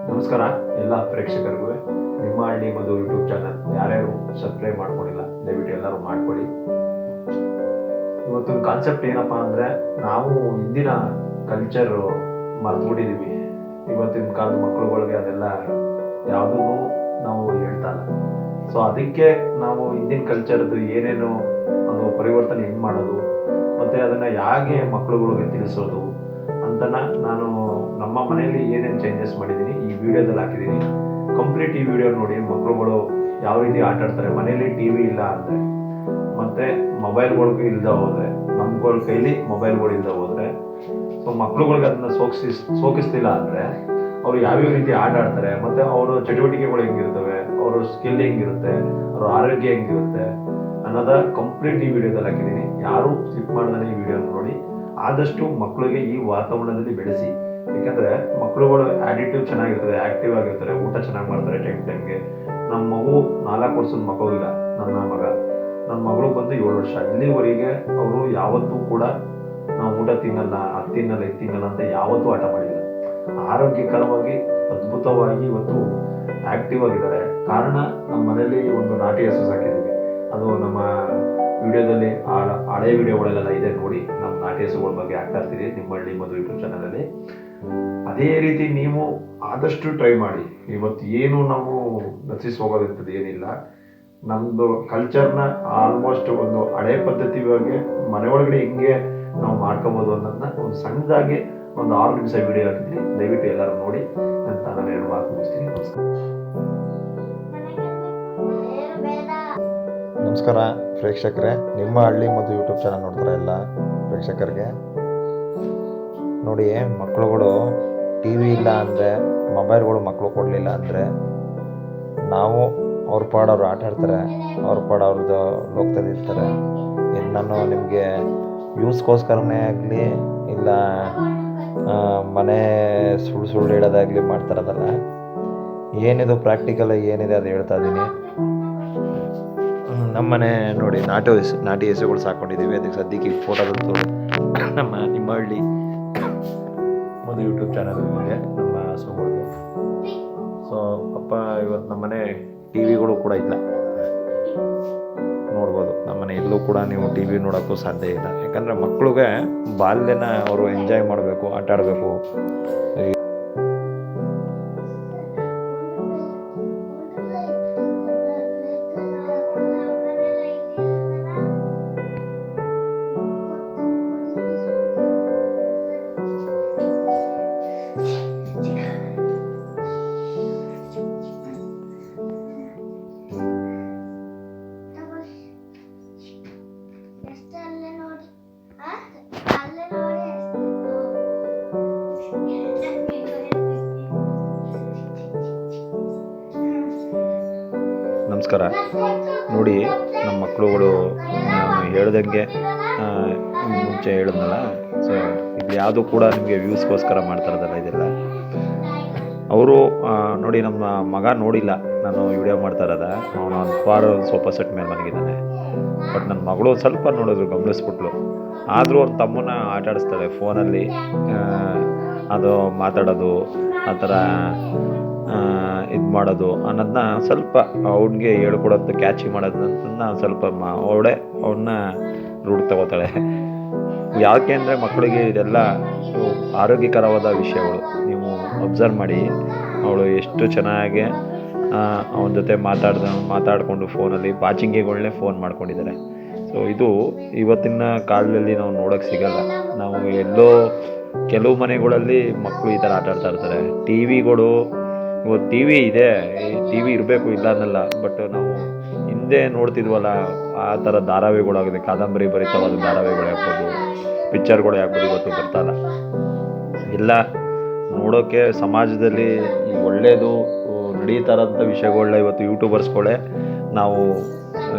ನಮಸ್ಕಾರ ಎಲ್ಲ ಪ್ರೇಕ್ಷಕರಿಗೂ. ನಿಮ್ಮ ಹಳ್ಳಿ ಮಧು ಯೂಟ್ಯೂಬ್ ಚಾನಲ್ ಯಾರ್ಯಾರು ಸಬ್ಸ್ಕ್ರೈಬ್ ಮಾಡ್ಕೊಂಡಿಲ್ಲ ದಯವಿಟ್ಟು ಎಲ್ಲರೂ ಮಾಡ್ಕೊಳ್ಳಿ. ಇವತ್ತಿನ ಕಾನ್ಸೆಪ್ಟ್ ಏನಪ್ಪಾ ಅಂದರೆ, ನಾವು ಹಿಂದಿನ ಕಲ್ಚರ್ ಮರೆತುಬಿಟ್ಟಿದ್ದೀವಿ. ಇವತ್ತಿನ ಕಾಲದ ಮಕ್ಕಳುಗಳಿಗೆ ಅದೆಲ್ಲ ಯಾವುದೂ ನಾವು ಹೇಳ್ತಾ ಇಲ್ಲ. ಸೊ ಅದಕ್ಕೆ ನಾವು ಹಿಂದಿನ ಕಲ್ಚರ್ದು ಏನೇನು ಅದು ಪರಿವರ್ತನೆ ಹೆಂಗೆ ಮಾಡೋದು ಮತ್ತು ಅದನ್ನು ಹೇಗೆ ಮಕ್ಕಳುಗಳಿಗೆ ತಿಳಿಸೋದು ಅಂತನ ನಾನು ನಮ್ಮ ಮನೆಯಲ್ಲಿ ಏನೇನು ಚೇಂಜಸ್ ಮಾಡಿದ್ದೀನಿ ಈ ವಿಡಿಯೋದಲ್ಲಿ ಹಾಕಿದ್ದೀನಿ. ಕಂಪ್ಲೀಟ್ ಈ ವಿಡಿಯೋ ನೋಡಿ. ಮಕ್ಕಳುಗಳು ಯಾವ ರೀತಿ ಆಟ ಆಡ್ತಾರೆ ಮನೆಯಲ್ಲಿ ಟಿ ವಿ ಇಲ್ಲ ಅಂದರೆ, ಮತ್ತು ಮೊಬೈಲ್ಗಳಿಗೂ ಇಲ್ಲದೆ ಹೋದರೆ, ನಮ್ಗಳ ಕೈಲಿ ಮೊಬೈಲ್ಗಳು ಇಲ್ಲದೆ ಹೋದರೆ, ಸೊ ಮಕ್ಳುಗಳಿಗೆ ಅದನ್ನ ಸೋಕಿಸ್ತಿಲ್ಲ ಅಂದರೆ ಅವರು ಯಾವ್ಯಾವ ರೀತಿ ಆಟ ಆಡ್ತಾರೆ, ಮತ್ತು ಅವರ ಚಟುವಟಿಕೆಗಳು ಹೆಂಗಿರ್ತವೆ, ಅವರ ಸ್ಕಿಲ್ ಹೆಂಗಿರುತ್ತೆ, ಅವ್ರ ಆರೋಗ್ಯ ಹೆಂಗಿರುತ್ತೆ ಅನ್ನೋದ ಕಂಪ್ಲೀಟ್ ಈ ವಿಡಿಯೋದಲ್ಲಿ ಹಾಕಿದ್ದೀನಿ. ಯಾರು ಸ್ಕಿಪ್ ಮಾಡ್ದಾನೆ ಈ ವಿಡಿಯೋ ನೋಡಿ. ಆದಷ್ಟು ಮಕ್ಕಳಿಗೆ ಈ ವಾತಾವರಣದಲ್ಲಿ ಬೆಳೆಸಿ. ಯಾಕಂದರೆ ಮಕ್ಕಳುಗಳು ಆ್ಯಟಿಟ್ಯೂಡ್ ಚೆನ್ನಾಗಿರ್ತದೆ, ಆ್ಯಕ್ಟಿವ್ ಆಗಿರ್ತಾರೆ, ಊಟ ಚೆನ್ನಾಗಿ ಮಾಡ್ತಾರೆ ಟೈಮ್ಗೆ. ನಮ್ಮ ಮಗು 4 ವರ್ಷದ ಮಗು ಇಲ್ಲ, ನನ್ನ ಮಗಳು ಬಂದು 7 ವರ್ಷ. ಇಲ್ಲಿವರೆಗೆ ಅವರು ಯಾವತ್ತೂ ಕೂಡ ನಾವು ಊಟ ತಿನ್ನಲ್ಲ, ಅದು ತಿನ್ನಲ್ಲ, ಇದು ತಿನ್ನಲ್ಲ ಅಂತ ಯಾವತ್ತೂ ಆಟ ಮಾಡಿಲ್ಲ. ಆರೋಗ್ಯಕರವಾಗಿ ಅದ್ಭುತವಾಗಿ ಇವತ್ತು ಆ್ಯಕ್ಟಿವ್ ಆಗಿದ್ದಾರೆ. ಕಾರಣ ನಮ್ಮ ಮನೆಯಲ್ಲಿ ಒಂದು ನಾಟಿ ಹಸು ಸಾಕಿದ್ದೀವಿ. ಅದು ನಮ್ಮ ವಿಡಿಯೋದಲ್ಲಿ ಹಳೆ ವಿಡಿಯೋಗಳೆಲ್ಲ ಇದೆ ನೋಡಿ. ನಮ್ಮ ನಾಟಿ ಹಸುಗಳ ಬಗ್ಗೆ ಆಗ್ತಾ ಇರ್ತೀರಿ ನಿಮ್ಮ ಹಳ್ಳಿ ಮಧು ಯೂಟ್ಯೂಬ್ ಚಾನಲಲ್ಲಿ. ಅದೇ ರೀತಿ ನೀವು ಆದಷ್ಟು ಟ್ರೈ ಮಾಡಿ. ಇವತ್ತು ಏನು ನಾವು ನಚಿಸಿ ಹೋಗೋದಂಥದ್ದು ಏನಿಲ್ಲ. ನಮ್ಮದು ಕಲ್ಚರ್ನ ಆಲ್ಮೋಸ್ಟ್ ಒಂದು ಹಳೆ ಪದ್ಧತಿ ಬಗ್ಗೆ ಮನೆ ಒಳಗಡೆ ಹಿಂಗೆ ನಾವು ಮಾಡ್ಕೋಬೋದು ಅನ್ನೋದನ್ನ ಒಂದು ಸಣ್ಣದಾಗಿ ಒಂದು 6 ನಿಮಿಷ ವಿಡಿಯೋ ಹಾಕಿದ್ದೀನಿ. ದಯವಿಟ್ಟು ಎಲ್ಲರೂ ನೋಡಿ ಅಂತ ನಾನು 2 ಮಾತು ಮುಗಿಸ್ತೀನಿ. ನಮಸ್ಕಾರ ಪ್ರೇಕ್ಷಕರೇ, ನಿಮ್ಮ ಹಳ್ಳಿ ಮಧು ಯೂಟ್ಯೂಬ್ ಚಾನಲ್ ನೋಡ್ತಾರೆ ಎಲ್ಲ ಪ್ರೇಕ್ಷಕರಿಗೆ. ನೋಡಿ, ಮಕ್ಕಳುಗಳು ಟಿ ವಿ ಇಲ್ಲ ಅಂದರೆ, ಮೊಬೈಲ್ಗಳು ಮಕ್ಕಳು ಕೊಡಲಿಲ್ಲ ಅಂದರೆ, ನಾವು ಅವ್ರ ಪಾಡವ್ರು ಆಟ ಆಡ್ತಾರೆ, ಅವ್ರ ಪಾಡು ಅವ್ರದ್ದು ಲೋಕದಲ್ಲಿ ಇರ್ತಾರೆ. ಇನ್ನು ನಾನು ನಿಮಗೆ ಯೂಸ್ಗೋಸ್ಕರನೇ ಆಗಲಿ ಇಲ್ಲ ಮನೆ ಸುಳ್ಳು ಹೇಳೋದಾಗಲಿ ಮಾಡ್ತಾರದಲ್ಲ, ಏನಿದು ಪ್ರಾಕ್ಟಿಕಲ್ ಏನಿದೆ ಅದು ಹೇಳ್ತಾ ಇದ್ದೀನಿ. ನಮ್ಮನೆ ನೋಡಿ, ನಾಟಿ ಹಸುಗಳು ಸಾಕೊಂಡಿದ್ದೀವಿ. ಅದಕ್ಕೆ ಸದ್ಯಕ್ಕೆ ಫೋಟೋದಂತೂ ನಿಮ್ಮ ಹಳ್ಳಿ ಒಂದು ಯೂಟ್ಯೂಬ್ ಚಾನಲ್ ಇದೆ ನಮ್ಮ ಹಸುಗಳಿಗೆ. ಸೊ ಅಪ್ಪ ಇವತ್ತು ನಮ್ಮನೆ ಟಿ ವಿಗಳು ಕೂಡ ಇಲ್ಲ, ನೋಡ್ಬೋದು. ನಮ್ಮನೆ ಎಲ್ಲೂ ಕೂಡ ನೀವು ಟಿ ವಿ ನೋಡೋಕ್ಕೂ ಸಾಧ್ಯ ಇಲ್ಲ. ಯಾಕಂದರೆ ಮಕ್ಕಳಿಗೆ ಬಾಲ್ಯನ ಅವರು ಎಂಜಾಯ್ ಮಾಡಬೇಕು, ಆಟ ಆಡಬೇಕು. ನಮಸ್ಕಾರ. ನೋಡಿ, ನಮ್ಮ ಮಕ್ಕಳುಗಳು ಹೇಳ್ದಂಗೆ ಮುಂಚೆ ಹೇಳಿದ್ನಲ್ಲ, ಸೊ ಇದು ಯಾವುದು ಕೂಡ ನಿಮಗೆ ವ್ಯೂಸ್ಗೋಸ್ಕರ ಮಾಡ್ತಾರದಲ್ಲ, ಇದೆಲ್ಲ ಅವರು ನೋಡಿ. ನಮ್ಮ ಮಗ ನೋಡಿಲ್ಲ ನಾನು ವಿಡಿಯೋ ಮಾಡ್ತಾ ಇರೋದ. ಅವನು ಸೋಫಾ ಸೆಟ್ ಮೇಲೆ ಮಲಗಿದ್ದಾನೆ. ಬಟ್ ನನ್ನ ಮಗಳು ಸ್ವಲ್ಪ ನೋಡಿದ್ರು, ಗಮನಿಸ್ಬಿಟ್ಲು. ಆದರೂ ಅವ್ರ ತಮ್ಮನ ಆಟ ಆಡಿಸ್ತಾಳೆ ಫೋನಲ್ಲಿ. ಅದು ಮಾತಾಡೋದು, ಆ ಥರ ಇದು ಮಾಡೋದು ಅನ್ನೋದನ್ನ ಸ್ವಲ್ಪ ಅವ್ನಿಗೆ ಹೇಳ್ಕೊಡೋದು, ಕ್ಯಾಚಿ ಮಾಡೋದನ್ನ ಸ್ವಲ್ಪ ಅವನ್ನ ರೂಢಿ ತಗೋತಾಳೆ. ಯಾಕೆ ಅಂದರೆ ಮಕ್ಕಳಿಗೆ ಇದೆಲ್ಲ ಆರೋಗ್ಯಕರವಾದ ವಿಷಯಗಳು. ನೀವು ಅಬ್ಸರ್ವ್ ಮಾಡಿ, ಅವಳು ಎಷ್ಟು ಚೆನ್ನಾಗಿ ಅವನ ಜೊತೆ ಮಾತಾಡಿಕೊಂಡು ಫೋನಲ್ಲಿ ಬಾಚಿಂಗಿಗಳನ್ನೇ ಫೋನ್ ಮಾಡ್ಕೊಂಡಿದ್ದಾರೆ. ಸೊ ಇದು ಇವತ್ತಿನ ಕಾಲದಲ್ಲಿ ನಾವು ನೋಡೋಕ್ಕೆ ಸಿಗಲ್ಲ. ನಾವು ಎಲ್ಲೋ ಕೆಲವು ಮನೆಗಳಲ್ಲಿ ಮಕ್ಕಳು ಈ ಥರ ಆಟ ಆಡ್ತಾ ಇರ್ತಾರೆ. ಟಿ ವಿಗಳು ಇವತ್ತು ಟಿ ವಿ ಇದೆ, ಟಿ ವಿ ಇರಬೇಕು ಇಲ್ಲ ಅನ್ನಲ್ಲ. ಬಟ್ ನಾವು ಹಿಂದೆ ನೋಡ್ತಿದ್ವಲ್ಲ, ಆ ಥರ ಧಾರಾವಾಹಿಗಳಾಗಿದೆ, ಕಾದಂಬರಿ ಭರಿತವಾದ ಧಾರಾವಾಹಿಗಳು ಆಗ್ಬೋದು, ಪಿಕ್ಚರ್ಗಳು ಆಗ್ಬೋದು, ಇವತ್ತು ಬರ್ತಾಯಿಲ್ಲ. ಎಲ್ಲ ನೋಡೋಕ್ಕೆ ಸಮಾಜದಲ್ಲಿ ಈ ಒಳ್ಳೆಯದು ನಡೀತಾರಂಥ ವಿಷಯಗಳನ್ನ ಇವತ್ತು ಯೂಟ್ಯೂಬರ್ಸ್ಗಳೇ ನಾವು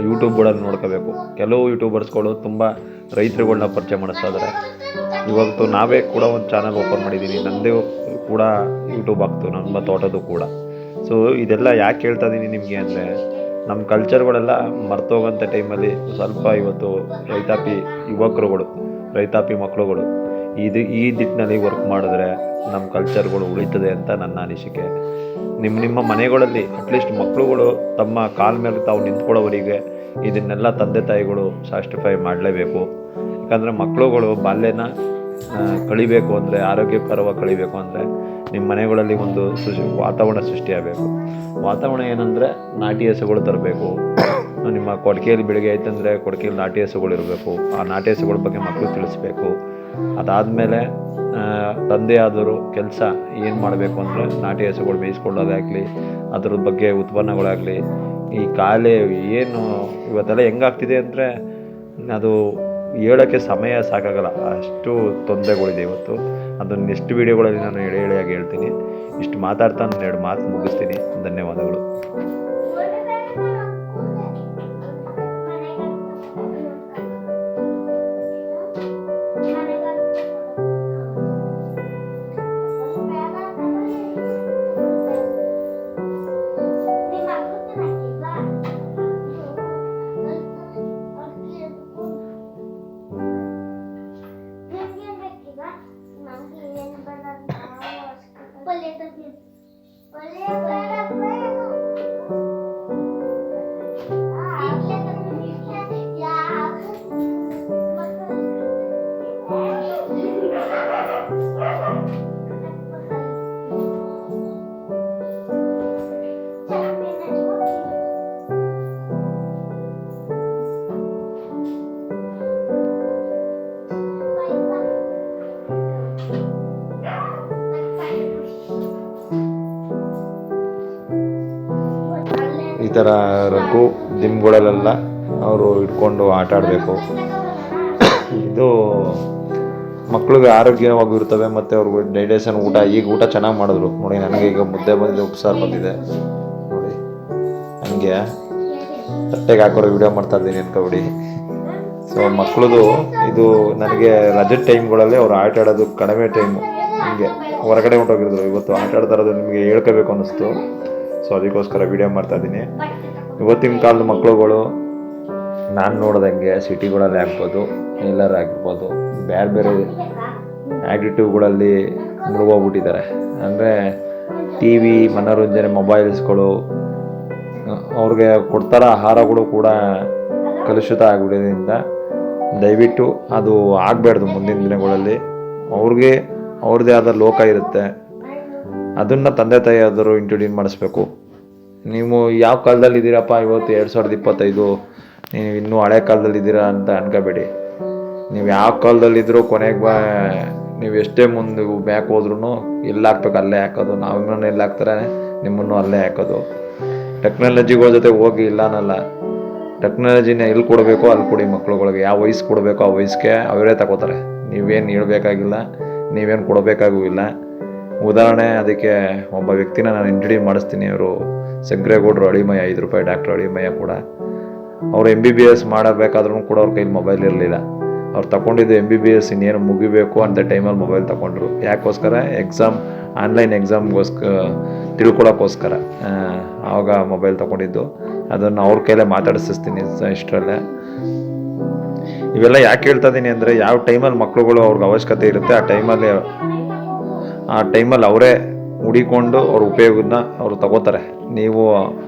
ಯೂಟ್ಯೂಬ್ಗಳಲ್ಲಿ ನೋಡ್ಕೋಬೇಕು. ಕೆಲವು ಯೂಟ್ಯೂಬರ್ಸ್ಗಳು ತುಂಬ ರೈತರುಗಳನ್ನ ಪರಿಚಯ ಮಾಡಿಸ್ತಾ ಇದ್ದಾರೆ. ಇವತ್ತು ನಾವೇ ಕೂಡ ಒಂದು ಚಾನಲ್ ಓಪನ್ ಮಾಡಿದ್ದೀವಿ. ನನ್ನದೇ ಕೂಡ ಯೂಟ್ಯೂಬ್ ಆಗ್ತು, ನಮ್ಮ ತೋಟದ್ದು ಕೂಡ. ಸೊ ಇದೆಲ್ಲ ಯಾಕೆ ಹೇಳ್ತಾ ಇದ್ದೀನಿ ನಿಮಗೆ ಅಂದರೆ, ನಮ್ಮ ಕಲ್ಚರ್ಗಳೆಲ್ಲ ಮರ್ತೋಗೋಂಥ ಟೈಮಲ್ಲಿ ಸ್ವಲ್ಪ ಇವತ್ತು ರೈತಾಪಿ ಯುವಕರುಗಳು, ರೈತಾಪಿ ಮಕ್ಕಳುಗಳು ಈ ದಿಟ್ಟಿನಲ್ಲಿ ವರ್ಕ್ ಮಾಡಿದ್ರೆ ನಮ್ಮ ಕಲ್ಚರ್ಗಳು ಉಳಿತದೆ ಅಂತ ನನ್ನ ಅನಿಸಿಕೆ. ನಿಮ್ಮ ಮನೆಗಳಲ್ಲಿ ಅಟ್ಲೀಸ್ಟ್ ಮಕ್ಕಳುಗಳು ತಮ್ಮ ಕಾಲ ಮೇಲೆ ತಾವು ನಿಂತ್ಕೊಳ್ಳೋವರಿಗೆ ಇದನ್ನೆಲ್ಲ ತಂದೆ ತಾಯಿಗಳು ಸಾಸ್ಟಿಫೈ ಮಾಡಲೇಬೇಕು. ಯಾಕಂದರೆ ಮಕ್ಕಳುಗಳು ಬಾಲ್ಯನ ಕಳಿಬೇಕು ಅಂದರೆ, ಆರೋಗ್ಯಕರವಾಗಿ ಕಳಿಬೇಕು ಅಂದರೆ ನಿಮ್ಮ ಮನೆಗಳಲ್ಲಿ ಒಂದು ವಾತಾವರಣ ಸೃಷ್ಟಿಯಾಗಬೇಕು. ವಾತಾವರಣ ಏನಂದರೆ ನಾಟಿ ಹಸುಗಳು ತರಬೇಕು. ನಿಮ್ಮ ಕೊಡ್ಕೆಯಲ್ಲಿ ಬೆಳಿಗ್ಗೆ ಆಯ್ತಂದರೆ ಕೊಡ್ಕೆಯಲ್ಲಿ ನಾಟಿ ಹಸುಗಳು ಇರಬೇಕು. ಆ ನಾಟಿ ಹಸುಗಳ ಬಗ್ಗೆ ಮಕ್ಕಳು ತಿಳಿಸ್ಬೇಕು. ಅದಾದಮೇಲೆ ತಂದೆಯಾದರೂ ಕೆಲಸ ಏನು ಮಾಡಬೇಕು ಅಂದರೆ ನಾಟಿ ಹಸುಗಳು ಬೇಯಿಸ್ಕೊಳ್ಳೋದಾಗಲಿ, ಅದ್ರ ಬಗ್ಗೆ ಉತ್ಪನ್ನಗಳಾಗಲಿ, ಈ ಕಾಲೇ ಏನು ಇವತ್ತೆಲ್ಲ ಹೆಂಗಾಗ್ತಿದೆ ಅಂದರೆ ಅದು ಹೇಳೋಕ್ಕೆ ಸಮಯ ಸಾಕಾಗಲ್ಲ, ಅಷ್ಟು ತೊಂದರೆಗಳಿದೆ ಇವತ್ತು. ಅದನ್ನು ನೆಕ್ಸ್ಟ್ ವೀಡಿಯೋಗಳಲ್ಲಿ ನಾನು ಎಳೆಯಾಗಿ ಹೇಳ್ತೀನಿ. ಇಷ್ಟು ಮಾತಾಡ್ತಾ ನಾನು 2 ಮಾತು ಮುಗಿಸ್ತೀನಿ. ಧನ್ಯವಾದಗಳು. ಈ ಥರ ರಗ್ಗು ದಿಮ್ಗಳಲ್ಲೆಲ್ಲ ಅವರು ಇಟ್ಕೊಂಡು ಆಟ ಆಡಬೇಕು. ಇದು ಮಕ್ಳಿಗೆ ಆರೋಗ್ಯವಾಗಿರ್ತವೆ ಮತ್ತು ಅವ್ರಿಗೆ ಡೈಜೆಷನ್ ಈಗ ಊಟ ಚೆನ್ನಾಗಿ ಮಾಡಿದ್ರು ನೋಡಿ. ನನಗೆ ಈಗ ಮುದ್ದೆ ಬಂದಿದೆ, ಉಪ್ಸಾರು ಬಂದಿದೆ ನೋಡಿ. ಹಂಗೆ ತಟ್ಟೆಗೆ ಹಾಕೋರು ವಿಡಿಯೋ ಮಾಡ್ತಾ ಇದ್ದೀನಿ ಅನ್ಕೊಬಿಡಿ. ಸೊ ಮಕ್ಕಳದು ಇದು ನನಗೆ ರಜದ ಟೈಮ್ಗಳಲ್ಲಿ ಅವ್ರು ಆಟ ಆಡೋದು ಕಡಿಮೆ ಟೈಮು. ಹಿಂಗೆ ಹೊರಗಡೆ ಹೊಂಟೋಗಿದ್ರು, ಇವತ್ತು ಆಟ ಆಡ್ತಾ ಇರೋದು ನಿಮಗೆ ಹೇಳ್ಕೋಬೇಕು ಅನ್ನಿಸ್ತು. ಸೊ ಅದಕ್ಕೋಸ್ಕರ ವಿಡಿಯೋ ಮಾಡ್ತಾಯಿದ್ದೀನಿ. ಇವತ್ತಿನ ಕಾಲದ ಮಕ್ಕಳುಗಳು ನಾನು ನೋಡ್ದಂಗೆ ಸಿಟಿಗಳಲ್ಲಿ ಆಗ್ಬೋದು, ಎಲ್ಲರೂ ಆಗಿರ್ಬೋದು, ಬೇರೆ ಬೇರೆ ಆ್ಯಕ್ಟಿವಿಟಿವ್ಗಳಲ್ಲಿ ಮುಳುಗೋಗ್ಬಿಟ್ಟಿದ್ದಾರೆ. ಅಂದರೆ ಟಿ ವಿ, ಮನೋರಂಜನೆ, ಮೊಬೈಲ್ಸ್ಗಳು ಅವ್ರಿಗೆ ಕೊಡ್ತಾರ ಆಹಾರಗಳು ಕೂಡ ಕಲುಷಿತ ಆಗಿಬಿಡೋದ್ರಿಂದ ದಯವಿಟ್ಟು ಅದು ಆಗಬಾರ್ದು. ಮುಂದಿನ ದಿನಗಳಲ್ಲಿ ಅವ್ರಿಗೆ ಅವ್ರದ್ದೇ ಆದ ಲೋಕ ಇರುತ್ತೆ, ಅದನ್ನು ತಂದೆ ತಾಯಿ ಆದರೂ ಇಂಟ್ರೊಡ್ಯೂಸ್ ಮಾಡಿಸ್ಬೇಕು. ನೀವು ಯಾವ ಕಾಲದಲ್ಲಿ ಇದ್ದೀರಪ್ಪ ಇವತ್ತು 2025, ನೀವು ಇನ್ನೂ ಹಳೆ ಕಾಲದಲ್ಲಿದ್ದೀರಾ ಅಂತ ಅನ್ಕೋಬೇಡಿ. ನೀವು ಯಾವ ಕಾಲದಲ್ಲಿದ್ದರೂ ಕೊನೆಗೆ ನೀವು ಎಷ್ಟೇ ಮುಂದೆ ಬ್ಯಾಕ್ ಹೋದ್ರೂ ಎಲ್ಲಿ ಹಾಕ್ಬೇಕು ಅಲ್ಲೇ ಹಾಕೋದು. ನಾವಿನ್ನೂ ಎಲ್ಲಿ ಹಾಕ್ತಾರೆ ನಿಮ್ಮನ್ನು ಅಲ್ಲೇ ಹಾಕೋದು. ಟೆಕ್ನಾಲಜಿಗಳ ಜೊತೆ ಹೋಗಿ ಇಲ್ಲ ಅನ್ನಲ್ಲ, ಟೆಕ್ನಾಲಜಿನ ಎಲ್ಲಿ ಕೊಡಬೇಕೋ ಅಲ್ಲಿ ಕೊಡಿ. ಮಕ್ಳುಗಳಿಗೆ ಯಾವ ವಯಸ್ಸು ಕೊಡಬೇಕೋ ಆ ವಯಸ್ಸಿಗೆ ಅವರೇ ತಗೋತಾರೆ. ನೀವೇನು ಹೇಳ್ಬೇಕಾಗಿಲ್ಲ, ನೀವೇನು ಕೊಡಬೇಕಾಗೂ ಇಲ್ಲ. ಉದಾಹರಣೆ ಅದಕ್ಕೆ ಒಬ್ಬ ವ್ಯಕ್ತಿನ ನಾನು ಇಂಟ್ರೊಡ್ಯೂಸ್ ಮಾಡಿಸ್ತೀನಿ. ಅವರು ಸಂಗ್ರೇಗೌಡರು ಅಳಿಮಯ್ಯ, 5 ರೂಪಾಯಿ ಡಾಕ್ಟರ್ ಅಳಿಮಯ್ಯ ಕೂಡ. ಅವರು MBBS ಮಾಡಬೇಕಾದ್ರೂ ಕೂಡ ಅವ್ರ ಕೈಲಿ ಮೊಬೈಲ್ ಇರಲಿಲ್ಲ. ಅವ್ರು ತಗೊಂಡಿದ್ದು MBBS ಇನ್ನೇನು ಮುಗಿಬೇಕು ಅಂತ ಟೈಮಲ್ಲಿ ಮೊಬೈಲ್ ತಗೊಂಡ್ರು. ಯಾಕೋಸ್ಕರ? ಆನ್ಲೈನ್ ಎಕ್ಸಾಮ್ಗೋಸ್ಕರ ತಿಳ್ಕೊಳ್ಳೋಕ್ಕೋಸ್ಕರ ಆವಾಗ ಮೊಬೈಲ್ ತಗೊಂಡಿದ್ದು. ಅದನ್ನು ಅವ್ರ ಕೈಲೇ ಮಾತಾಡಿಸ್ತೀನಿ ಇಷ್ಟರಲ್ಲೇ. ಇವೆಲ್ಲ ಯಾಕೆ ಹೇಳ್ತಾ ಇದ್ದೀನಿ ಅಂದರೆ, ಯಾವ ಟೈಮಲ್ಲಿ ಮಕ್ಳುಗಳು ಅವ್ರಿಗೆ ಅವಶ್ಯಕತೆ ಇರುತ್ತೆ ಆ ಟೈಮಲ್ಲಿ ಅವರೇ ಹುಡಿಕೊಂಡು ಅವ್ರ ಉಪಯೋಗನ ಅವರು ತಗೋತಾರೆ. ನೀವು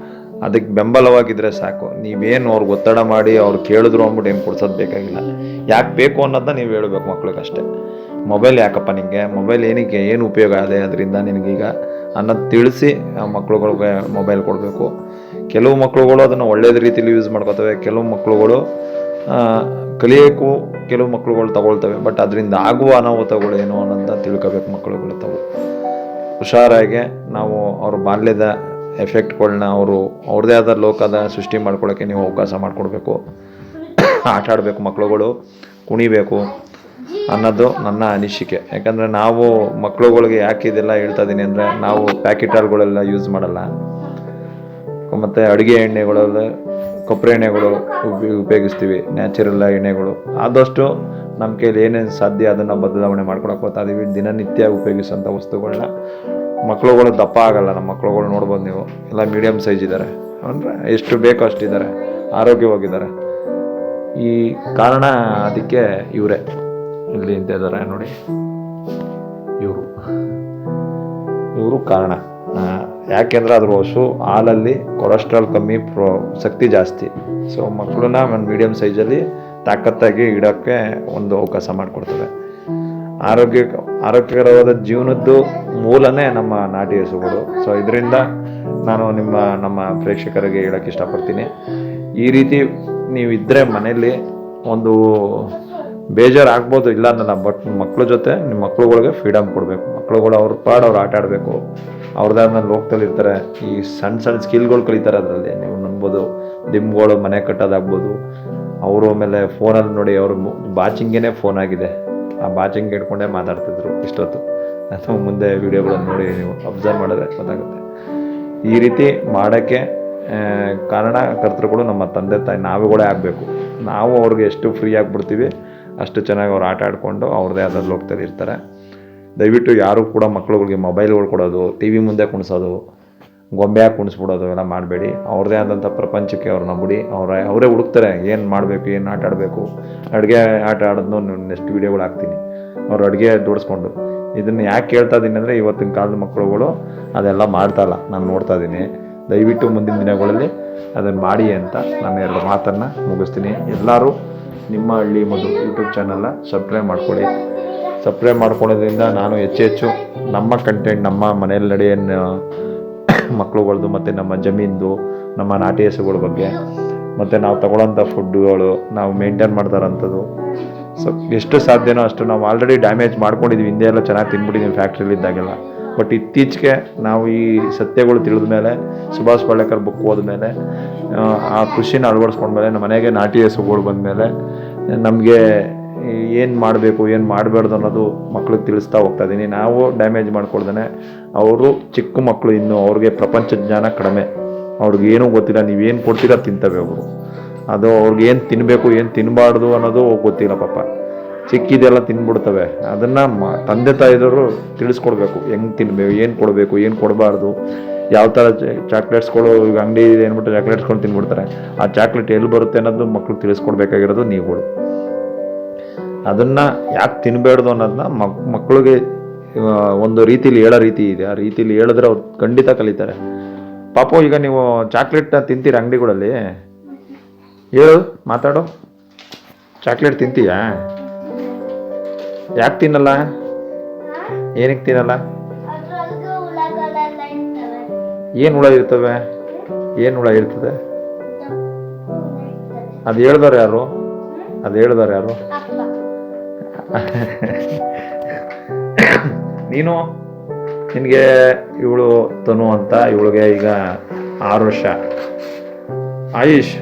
ಅದಕ್ಕೆ ಬೆಂಬಲವಾಗಿದ್ದರೆ ಸಾಕು. ನೀವೇನು ಅವ್ರಿಗೆ ಒತ್ತಡ ಮಾಡಿ ಅವ್ರು ಕೇಳಿದ್ರು ಅಂದ್ಬಿಟ್ಟು ಏನು ಕೊಡ್ಸೋದು ಬೇಕಾಗಿಲ್ಲ. ಯಾಕೆ ಬೇಕು ಅನ್ನೋದನ್ನ ನೀವು ಹೇಳಬೇಕು ಮಕ್ಳಿಗಷ್ಟೇ. ಮೊಬೈಲ್ ಯಾಕಪ್ಪ ನಿನಗೆ, ಮೊಬೈಲ್ ಏನಕ್ಕೆ, ಏನು ಉಪಯೋಗ ಇದೆ ಅದರಿಂದ ನಿನಗೀಗ ಅನ್ನೋದು ತಿಳಿಸಿ ಮಕ್ಳುಗಳಿಗೆ ಮೊಬೈಲ್ ಕೊಡಬೇಕು. ಕೆಲವು ಮಕ್ಳುಗಳು ಅದನ್ನು ಒಳ್ಳೆಯದ ರೀತಿಯಲ್ಲಿ ಯೂಸ್ ಮಾಡ್ಕೋತವೆ, ಕೆಲವು ಮಕ್ಳುಗಳು ಕಲಿಯೋಕ್ಕೂ ಕೆಲವು ಮಕ್ಳುಗಳು ತಗೊಳ್ತವೆ. ಬಟ್ ಅದರಿಂದ ಆಗುವ ಅನಾಹುತಗಳು ಏನು ಅನ್ನೋದನ್ನ ತಿಳ್ಕೋಬೇಕು ಮಕ್ಳುಗಳು ತಾವು. ಹುಷಾರಾಗಿ ನಾವು ಅವ್ರ ಬಾಲ್ಯದ ಎಫೆಕ್ಟ್ಗಳನ್ನ ಅವ್ರದ್ದೇ ಆದ ಲೋಕದ ಸೃಷ್ಟಿ ಮಾಡ್ಕೊಳ್ಳೋಕ್ಕೆ ನೀವು ಅವಕಾಶ ಮಾಡಿಕೊಡ್ಬೇಕು. ಆಟ ಆಡಬೇಕು ಮಕ್ಳುಗಳು, ಕುಣಿಬೇಕು ಅನ್ನೋದು ನನ್ನ ಅನಿಸಿಕೆ. ಯಾಕಂದರೆ ನಾವು ಮಕ್ಳುಗಳಿಗೆ ಯಾಕೆ ಇದೆಲ್ಲ ಹೇಳ್ತಾ ಇದ್ದೀನಿ ಅಂದರೆ, ನಾವು ಪ್ಯಾಕೆಟ್ ಹಾಲುಗಳೆಲ್ಲ ಯೂಸ್ ಮಾಡಲ್ಲ. ಮತ್ತು ಅಡುಗೆ ಎಣ್ಣೆಗಳೆಲ್ಲ ಕೊಬ್ಬರಿ ಎಣ್ಣೆಗಳು ಉಪಯೋಗಿಸ್ತೀವಿ, ನ್ಯಾಚುರಲ್ ಎಣ್ಣೆಗಳು. ಆದಷ್ಟು ನಮ್ಮ ಕೈಲಿ ಏನೇನು ಸಾಧ್ಯ ಅದನ್ನು ಬದಲಾವಣೆ ಮಾಡ್ಕೊಳಕ್ಕೆ ಹೋಗ್ತಾ ಇದೀವಿ. ದಿನನಿತ್ಯ ಉಪಯೋಗಿಸೋಂಥ ವಸ್ತುಗಳನ್ನ. ಮಕ್ಳುಗಳು ದಪ್ಪ ಆಗಲ್ಲ, ನಮ್ಮ ಮಕ್ಳುಗಳು ನೋಡ್ಬೋದು ನೀವು, ಎಲ್ಲ ಮೀಡಿಯಮ್ ಸೈಜ್ ಇದ್ದಾರೆ. ಅಂದರೆ ಎಷ್ಟು ಬೇಕೋ ಅಷ್ಟಿದ್ದಾರೆ, ಆರೋಗ್ಯವಾಗಿದ್ದಾರೆ. ಈ ಕಾರಣ ಅದಕ್ಕೆ ಇವರೇ ಇಲ್ಲಿ ಇದ್ದಾರೆ ನೋಡಿ, ಇವರು ಇವರು ಕಾರಣ. ಯಾಕೆಂದರೆ ಅದ್ರ ಹಾಲಲ್ಲಿ ಕೊಲೆಸ್ಟ್ರಾಲ್ ಕಮ್ಮಿ, ಶಕ್ತಿ ಜಾಸ್ತಿ. ಸೊ ಮಕ್ಕಳನ್ನ ಒಂದು ಮೀಡಿಯಮ್ ಸೈಜಲ್ಲಿ ತಾಕತ್ತಾಗಿ ಇಡೋಕ್ಕೆ ಒಂದು ಅವಕಾಶ ಮಾಡಿಕೊಡ್ತದೆ. ಆರೋಗ್ಯಕರವಾದ ಜೀವನದ್ದು ಮೂಲನೇ ನಮ್ಮ ನಾಟಿ ಹಸುಗಳು. ಸೊ ಇದರಿಂದ ನಾನು ನಮ್ಮ ಪ್ರೇಕ್ಷಕರಿಗೆ ಹೇಳೋಕ್ಕೆ ಇಷ್ಟಪಡ್ತೀನಿ, ಈ ರೀತಿ ನೀವಿದ್ದರೆ ಮನೇಲಿ ಒಂದು ಬೇಜಾರಾಗ್ಬೋದು, ಇಲ್ಲ ಅನ್ನಲ್ಲ, ಬಟ್ ಮಕ್ಳ ಜೊತೆ ನಿಮ್ಮ ಮಕ್ಳುಗಳಿಗೆ ಫ್ರೀಡಮ್ ಕೊಡಬೇಕು. ಮಕ್ಳುಗಳು ಅವ್ರ ಅವ್ರು ಆಟ ಆಡಬೇಕು, ಅವ್ರದ್ದಾದ್ಮೇಲೆ ಲೋಕದಲ್ಲಿ ಇರ್ತಾರೆ. ಈ ಸಣ್ಣ ಸ್ಕಿಲ್ಗಳು ಕಲಿತಾರೆ. ಅದರಲ್ಲಿ ನೀವು ನಂಬೋದು ದಿಂಬ್ಗಳು ಮನೆ ಕಟ್ಟೋದಾಗ್ಬೋದು. ಅವರು ಆಮೇಲೆ ಫೋನಲ್ಲಿ ನೋಡಿ, ಅವರು ಬಾಚಿಂಗೇನೆ ಫೋನ್ ಆಗಿದೆ, ಆ ಬಾಚಿಂಗ್ ಇಟ್ಕೊಂಡೇ ಮಾತಾಡ್ತಿದ್ರು ಇಷ್ಟೊತ್ತು. ಅಥವಾ ಮುಂದೆ ವಿಡಿಯೋಗಳನ್ನು ನೋಡಿ ನೀವು ಅಬ್ಸರ್ವ್ ಮಾಡಿದ್ರೆ ಗೊತ್ತಾಗುತ್ತೆ. ಈ ರೀತಿ ಮಾಡೋಕ್ಕೆ ಕಾರಣಕರ್ತರುಗಳು ನಮ್ಮ ತಂದೆ ತಾಯಿ, ನಾವುಗಳೇ ಆಗಬೇಕು. ನಾವು ಅವ್ರಿಗೆ ಎಷ್ಟು ಫ್ರೀ ಆಗಿಬಿಡ್ತೀವಿ ಅಷ್ಟು ಚೆನ್ನಾಗಿ ಅವ್ರು ಆಟ ಆಡಿಕೊಂಡು ಅವ್ರದ್ದೇ ಆದ ಲೋಕದಲ್ಲಿ ಇರ್ತಾರೆ. ದಯವಿಟ್ಟು ಯಾರೂ ಕೂಡ ಮಕ್ಳುಗಳಿಗೆ ಮೊಬೈಲ್ಗಳು ಕೊಡೋದು, ಟಿ ವಿ ಮುಂದೆ ಕುಣಿಸೋದು, ಗೊಂಬೆ ಹಾಕಿ ಕುಣಿಸ್ಬಿಡೋದು ಎಲ್ಲ ಮಾಡಬೇಡಿ. ಅವ್ರದ್ದೇ ಆದಂಥ ಪ್ರಪಂಚಕ್ಕೆ ಅವ್ರನ್ನ ಬಿಡಿ. ಅವರೇ ಹುಡುಕ್ತಾರೆ ಏನು ಮಾಡಬೇಕು, ಏನು ಆಟ ಆಡಬೇಕು. ಅಡುಗೆ ಆಟ ಆಡೋದನ್ನು ನೆಕ್ಸ್ಟ್ ವೀಡಿಯೋಗಳು ಹಾಕ್ತೀನಿ, ಅವ್ರು ಅಡುಗೆ ಜೋಡಿಸ್ಕೊಂಡು. ಇದನ್ನು ಯಾಕೆ ಹೇಳ್ತಾ ಇದ್ದೀನಿ ಅಂದರೆ, ಇವತ್ತಿನ ಕಾಲದ ಮಕ್ಕಳುಗಳು ಅದೆಲ್ಲ ಮಾಡ್ತಾಯಿಲ್ಲ, ನಾನು ನೋಡ್ತಾ ಇದ್ದೀನಿ. ದಯವಿಟ್ಟು ಮುಂದಿನ ದಿನಗಳಲ್ಲಿ ಅದನ್ನು ಮಾಡಿ ಅಂತ ನಾನು 2 ಮಾತನ್ನು ಮುಗಿಸ್ತೀನಿ. ಎಲ್ಲರೂ ನಿಮ್ಮ ಹಳ್ಳಿ ಮಧು ಯೂಟ್ಯೂಬ್ ಚಾನಲ್ನ ಸಬ್ಸ್ಕ್ರೈಬ್ ಮಾಡ್ಕೊಳ್ಳಿ. ಸಬ್ಸ್ಕ್ರೈಬ್ ಮಾಡ್ಕೊಳ್ಳೋದ್ರಿಂದ ನಾನು ಹೆಚ್ಚು ನಮ್ಮ ಕಂಟೆಂಟ್, ನಮ್ಮ ಮನೆಯಲ್ಲಿ ನಡೆಯೋ ಮಕ್ಳುಗಳ್ದು ಮತ್ತು ನಮ್ಮ ಜಮೀನ್ದು, ನಮ್ಮ ನಾಟಿ ಹಸುಗಳ ಬಗ್ಗೆ, ಮತ್ತು ನಾವು ತಗೊಳ್ಳೋಂಥ ಫುಡ್ಡುಗಳು, ನಾವು ಮೇಂಟೈನ್ ಮಾಡ್ತಾರಂಥದ್ದು, ಸೊ ಎಷ್ಟು ಸಾಧ್ಯನೋ ಅಷ್ಟು ನಾವು ಆಲ್ರೆಡಿ ಡ್ಯಾಮೇಜ್ ಮಾಡ್ಕೊಂಡಿದ್ವಿ. ಹಿಂದೆ ಎಲ್ಲ ಚೆನ್ನಾಗಿ ತಿಂದ್ಬಿಟ್ಟಿದ್ದೀವಿ ಫ್ಯಾಕ್ಟ್ರಿಲಿದ್ದಾಗೆಲ್ಲ. ಬಟ್ ಇತ್ತೀಚೆಗೆ ನಾವು ಈ ಸತ್ಯಗಳು ತಿಳಿದ ಮೇಲೆ, ಸುಭಾಷ್ ಪಾಳೇಕರ್ ಬುಕ್ ಹೋದ್ಮೇಲೆ, ಆ ಕೃಷಿನ ಅಳವಡಿಸ್ಕೊಂಡ್ಮೇಲೆ, ನಮ್ಮ ಮನೆಗೆ ನಾಟಿ ಹಸುಗಳು ಬಂದಮೇಲೆ ನಮಗೆ ಏನು ಮಾಡಬೇಕು, ಏನು ಮಾಡಬಾರ್ದು ಅನ್ನೋದು ಮಕ್ಳಿಗೆ ತಿಳಿಸ್ತಾ ಹೋಗ್ತಾ ಇದ್ದೀನಿ. ನಾವು ಡ್ಯಾಮೇಜ್ ಮಾಡ್ಕೊಳ್ದೇ, ಅವರು ಚಿಕ್ಕ ಮಕ್ಕಳು, ಇನ್ನೂ ಅವ್ರಿಗೆ ಪ್ರಪಂಚ ಜ್ಞಾನ ಕಡಿಮೆ, ಅವ್ರಿಗೇನೂ ಗೊತ್ತಿಲ್ಲ. ನೀವೇನು ಕೊಡ್ತೀರ ತಿಂತವೆ ಅವರು. ಅದು ಅವ್ರಿಗೇನು ತಿನ್ನಬೇಕು, ಏನು ತಿನ್ನಬಾರ್ದು ಅನ್ನೋದು ಗೊತ್ತಿಲ್ಲ ಪಾಪ. ಚಿಕ್ಕಿದೆಲ್ಲ ತಿಂದ್ಬಿಡ್ತವೆ. ಅದನ್ನು ತಂದೆ ತಾಯಿದವರು ತಿಳಿಸ್ಕೊಡ್ಬೇಕು, ಹೆಂಗೆ ತಿನ್ನಬೇಕು, ಏನು ಕೊಡಬೇಕು, ಏನು ಕೊಡಬಾರ್ದು, ಯಾವ ಥರ ಚಾಕ್ಲೇಟ್ಸ್ಗಳು. ಈಗ ಅಂಗಡಿ ಏನ್ಬಿಟ್ಟು ಚಾಕ್ಲೇಟ್ಸ್ಕೊಂಡು ತಿಂದ್ಬಿಡ್ತಾರೆ. ಆ ಚಾಕ್ಲೇಟ್ ಎಲ್ಲಿ ಬರುತ್ತೆ ಅನ್ನೋದು ಮಕ್ಳು ತಿಳಿಸ್ಕೊಡ್ಬೇಕಾಗಿರೋದು ನೀವುಗಳು. ಅದನ್ನು ಯಾಕೆ ತಿನ್ನಬೇಡ್ದು ಅನ್ನೋದನ್ನ ಮಕ್ಕಳಿಗೆ ಒಂದು ರೀತಿಲಿ ಹೇಳೋ ರೀತಿ ಇದೆ. ಆ ರೀತಿಲಿ ಹೇಳಿದ್ರೆ ಅವ್ರು ಖಂಡಿತ ಕಲಿತಾರೆ. ಪಾಪು, ಈಗ ನೀವು ಚಾಕ್ಲೇಟ್ನ ತಿಂತೀರ ಅಂಗಡಿಗಳಲ್ಲಿ, ಹೇಳು, ಮಾತಾಡು. ಚಾಕ್ಲೇಟ್ ತಿಂತೀಯಾ? ಯಾಕೆ ತಿನ್ನಲ್ಲ? ಏನಕ್ಕೆ ತಿನ್ನಲ್ಲ? ಏನು ಹುಳ ಇರ್ತವೆ? ಏನು ಹುಳ ಇರ್ತದೆ? ಅದು ಹೇಳ್ದವ್ರು ಯಾರು? ನೀನು, ನಿನಗೆ ಇವಳು ತನು ಅಂತ, ಇವಳಿಗೆ ಈಗ 6 ವರ್ಷ. ಆಯುಷ್,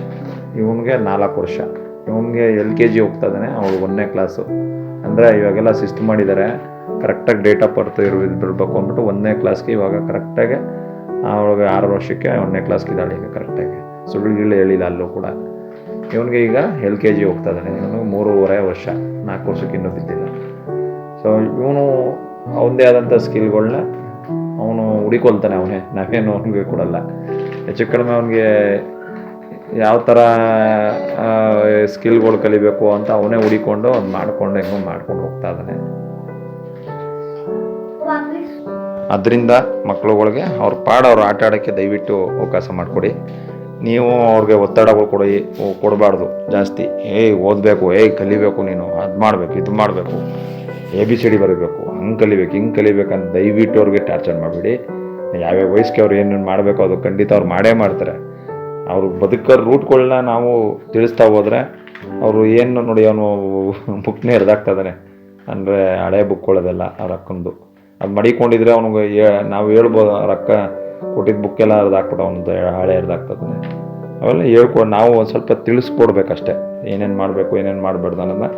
ಇವನಿಗೆ 4 ವರ್ಷ. ಇವನಿಗೆ LKG ಹೋಗ್ತಾ ಇದ್ದಾನೆ, ಅವಳು 1ನೇ ಕ್ಲಾಸು. ಅಂದರೆ ಇವಾಗೆಲ್ಲ ಸಿಸ್ಟಮ್ ಮಾಡಿದ್ದಾರೆ, ಕರೆಕ್ಟಾಗಿ ಡೇಟ್ ಆಫ್ ಬರ್ತ್ ಬಿಡಬೇಕು ಅಂದ್ಬಿಟ್ಟು 1ನೇ ಕ್ಲಾಸ್ಗೆ ಇವಾಗ ಕರೆಕ್ಟಾಗಿ ಅವಳಿಗೆ 6 ವರ್ಷಕ್ಕೆ 1ನೇ ಕ್ಲಾಸ್ಗೆ ಇದ್ದಾಳೆ ಈಗ ಕರೆಕ್ಟಾಗಿ. ಸುಳ್ಳು ಹೇಳಿಲ್ಲ ಅಲ್ಲೂ ಕೂಡ. ಇವನಿಗೆ ಈಗ LKG ಹೋಗ್ತಾ ಇದ್ದಾನೆ. ಇವನು 3.5 ವರ್ಷ, 4 ವರ್ಷಕ್ಕೆ ಇನ್ನೂ ಬಿದ್ದಿಲ್ಲ. ಸೊ ಇವನು ಅವನದೇ ಆದಂಥ ಸ್ಕಿಲ್ಗಳನ್ನ ಅವನು ಹುಡಿಕೊಳ್ತಾನೆ. ನಾವೇನು ಅವನಿಗೆ ಕೊಡಲ್ಲ. ಹೆಚ್ಚು ಕಡಿಮೆ ಅವನಿಗೆ ಯಾವ ಥರ ಸ್ಕಿಲ್ಗಳು ಕಲಿಬೇಕು ಅಂತ ಅವನೇ ಹುಡಿಕೊಂಡು ಅದು ಮಾಡ್ಕೊಂಡು ಹೋಗ್ತಾ ಇದ್ದಾನೆ. ಅದರಿಂದ ಮಕ್ಕಳುಗಳಿಗೆ ಅವ್ರ ಅವ್ರು ಆಟ ಆಡೋಕ್ಕೆ ದಯವಿಟ್ಟು ಅವಕಾಶ ಮಾಡಿಕೊಡಿ. ನೀವು ಅವ್ರಿಗೆ ಒತ್ತಡಗಳು ಕೊಡಬಾರ್ದು ಜಾಸ್ತಿ. ಓದಬೇಕು, ಕಲಿಬೇಕು, ನೀನು ಅದು ಮಾಡಬೇಕು, ಇದು ಮಾಡಬೇಕು, ABCD ಬರೀಬೇಕು, ಹಂಗೆ ಕಲಿಬೇಕು, ಹಿಂಗೆ ಕಲಿಬೇಕಂತ ದಯವಿಟ್ಟು ಅವ್ರಿಗೆ ಟಾರ್ಚರ್ ಮಾಡಬೇಡಿ. ಯಾವ್ಯಾವ ವಯಸ್ಸಿಗೆ ಅವ್ರು ಏನೇನು ಮಾಡಬೇಕು ಅದು ಖಂಡಿತ ಅವ್ರು ಮಾಡೇ ಮಾಡ್ತಾರೆ. ಅವರು ಬದುಕೋ ರೂಟ್ಗಳನ್ನ ನಾವು ತಿಳಿಸ್ತಾ ಹೋದರೆ ಅವರು ಏನು ನೋಡಿ, ಅವನು ಬುಕ್ನೇ ಎರ್ದಾಗ್ತದಾನೆ. ಅಂದರೆ ಹಳೆ ಬುಕ್ಗಳದೆಲ್ಲ ಅವ್ರ ಅಕ್ಕಂದು ಅದು ಮಡಿಕೊಂಡಿದ್ರೆ ಅವನಿಗೆ ನಾವು ಹೇಳ್ಬೋದು, ಅವ್ರ ಅಕ್ಕ ಕೊಟ್ಟಿದ್ದ ಬುಕ್ಕೆಲ್ಲ ಅರ್ದಾಕ್ಬಿಟ್ಟು ಅವನದು ಹಳೆ ಎರ್ದಾಗ್ತದಾನೆ. ಅವೆಲ್ಲ ನಾವು ಒಂದು ಸ್ವಲ್ಪ ತಿಳಿಸ್ಕೊಡ್ಬೇಕಷ್ಟೆ, ಏನೇನು ಮಾಡಬೇಕು, ಏನೇನು ಮಾಡಬಾರ್ದು ಅನ್ನೋದನ್ನ.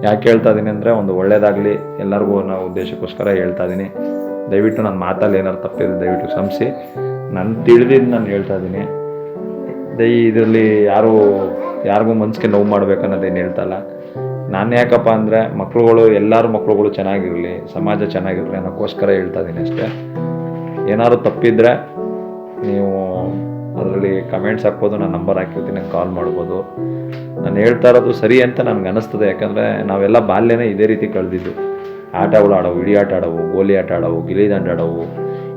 ಯಾಕೆ ಹೇಳ್ತಾ ಇದ್ದೀನಿ ಅಂದರೆ, ಒಂದು ಒಳ್ಳೇದಾಗಲಿ ಎಲ್ಲರಿಗೂ ಅನ್ನೋ ಉದ್ದೇಶಕ್ಕೋಸ್ಕರ ಹೇಳ್ತಾ ಇದ್ದೀನಿ. ದಯವಿಟ್ಟು ನನ್ನ ಮಾತಲ್ಲಿ ಏನಾದ್ರು ತಪ್ಪಿದ್ರೆ ದಯವಿಟ್ಟು ಕ್ಷಮಿಸಿ. ನಾನು ತಿಳಿದಿದ್ದು ನಾನು ಹೇಳ್ತಾ ಇದ್ದೀನಿ. ಇದರಲ್ಲಿ ಯಾರಿಗೂ ಮನಸ್ಸಿಗೆ ನೋವು ಮಾಡ್ಬೇಕನ್ನೋದೇನು ಹೇಳ್ತಲ್ಲ. ನಾನು ಯಾಕಪ್ಪ ಅಂದರೆ ಎಲ್ಲರೂ ಮಕ್ಕಳುಗಳು ಚೆನ್ನಾಗಿರಲಿ, ಸಮಾಜ ಚೆನ್ನಾಗಿರಲಿ ಅನ್ನೋಕ್ಕೋಸ್ಕರ ಹೇಳ್ತಾ ಇದ್ದೀನಿ ಅಷ್ಟೇ. ಏನಾದ್ರು ತಪ್ಪಿದ್ರೆ ನೀವು ಅದರಲ್ಲಿ ಕಮೆಂಟ್ಸ್ ಹಾಕ್ಬೋದು, ನಾನು ನಂಬರ್ ಹಾಕಿರ್ತೀನಿ, ನಂಗೆ ಕಾಲ್ ಮಾಡ್ಬೋದು. ನಾನು ಹೇಳ್ತಾ ಇರೋದು ಸರಿ ಅಂತ ನನಗೆ ಅನ್ನಿಸ್ತದೆ. ಯಾಕಂದರೆ ನಾವೆಲ್ಲ ಬಾಲ್ಯನೇ ಇದೇ ರೀತಿ ಕಳೆದಿದ್ದು. ಆಟಗಳು ಆಡವು, ಇಡಿ ಆಟ ಆಡವು, ಗೋಲಿ ಆಟ ಆಡವು, ಗಿಲಿದಾಂಡು ಆಡವು,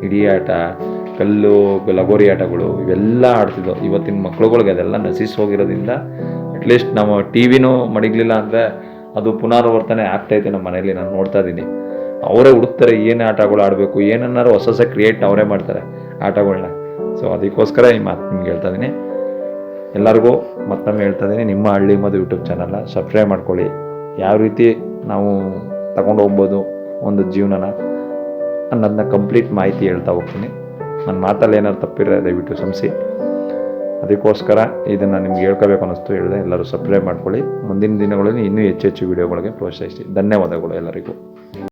ಇಡಿ ಆಟ, ಕಲ್ಲು ಲಗೋರಿ ಆಟಗಳು ಇವೆಲ್ಲ ಆಡ್ತಿದ್ದವು. ಇವತ್ತಿನ ಮಕ್ಳುಗಳಿಗೆ ಅದೆಲ್ಲ ನಶಿಸಿ ಹೋಗಿರೋದ್ರಿಂದ ಅಟ್ಲೀಸ್ಟ್ ನಾವು ಟಿ ವಿನೂ ಮಡಗಲಿಲ್ಲ ಅಂದರೆ ಅದು ಪುನರಾವರ್ತನೆ ಆಗ್ತೈತೆ ನಮ್ಮ ಮನೇಲಿ. ನಾನು ನೋಡ್ತಾ ಇದ್ದೀನಿ, ಅವರೇ ಹುಡುಕ್ತಾರೆ ಏನು ಆಟಗಳು ಆಡಬೇಕು, ಏನನ್ನಾರು ಹೊಸ ಹೊಸ ಕ್ರಿಯೇಟ್ ಅವರೇ ಮಾಡ್ತಾರೆ ಆಟಗಳನ್ನ. ಸೊ ಅದಕ್ಕೋಸ್ಕರ ಈ ಮಾತು ನಿಮ್ಗೆ ಹೇಳ್ತಾ ಇದ್ದೀನಿ. ಎಲ್ಲರಿಗೂ ಮತ್ತೊಮ್ಮೆ ಹೇಳ್ತಾ ಇದ್ದೀನಿ, ನಿಮ್ಮ ಹಳ್ಳಿ ಮದು ಯೂಟ್ಯೂಬ್ ಚಾನಲ್ನ ಸಬ್ಸ್ಕ್ರೈಬ್ ಮಾಡ್ಕೊಳ್ಳಿ. ಯಾವ ರೀತಿ ನಾವು ತಗೊಂಡು ಹೋಗ್ಬೋದು ಒಂದು ಜೀವನನ ಅನ್ನೋದನ್ನ ಕಂಪ್ಲೀಟ್ ಮಾಹಿತಿ ಹೇಳ್ತಾ ಹೋಗ್ತೀನಿ. ನನ್ನ ಮಾತಲ್ಲಿ ಏನಾದ್ರು ತಪ್ಪಿರೋ ದಯವಿಟ್ಟು ಕ್ಷಮಿಸಿ. ಅದಕ್ಕೋಸ್ಕರ ಇದನ್ನು ನಿಮ್ಗೆ ಹೇಳ್ಕೋಬೇಕು ಅನ್ನಿಸ್ತು, ಹೇಳಿದೆ. ಎಲ್ಲರೂ ಸಬ್ಸ್ಕ್ರೈಬ್ ಮಾಡ್ಕೊಳ್ಳಿ. ಮುಂದಿನ ದಿನಗಳಲ್ಲಿ ಇನ್ನೂ ಹೆಚ್ಚು ಹೆಚ್ಚು ವೀಡಿಯೋಗಳಿಗೆ ಪ್ರೋತ್ಸಾಹಿಸಿ. ಧನ್ಯವಾದಗಳು ಎಲ್ಲರಿಗೂ.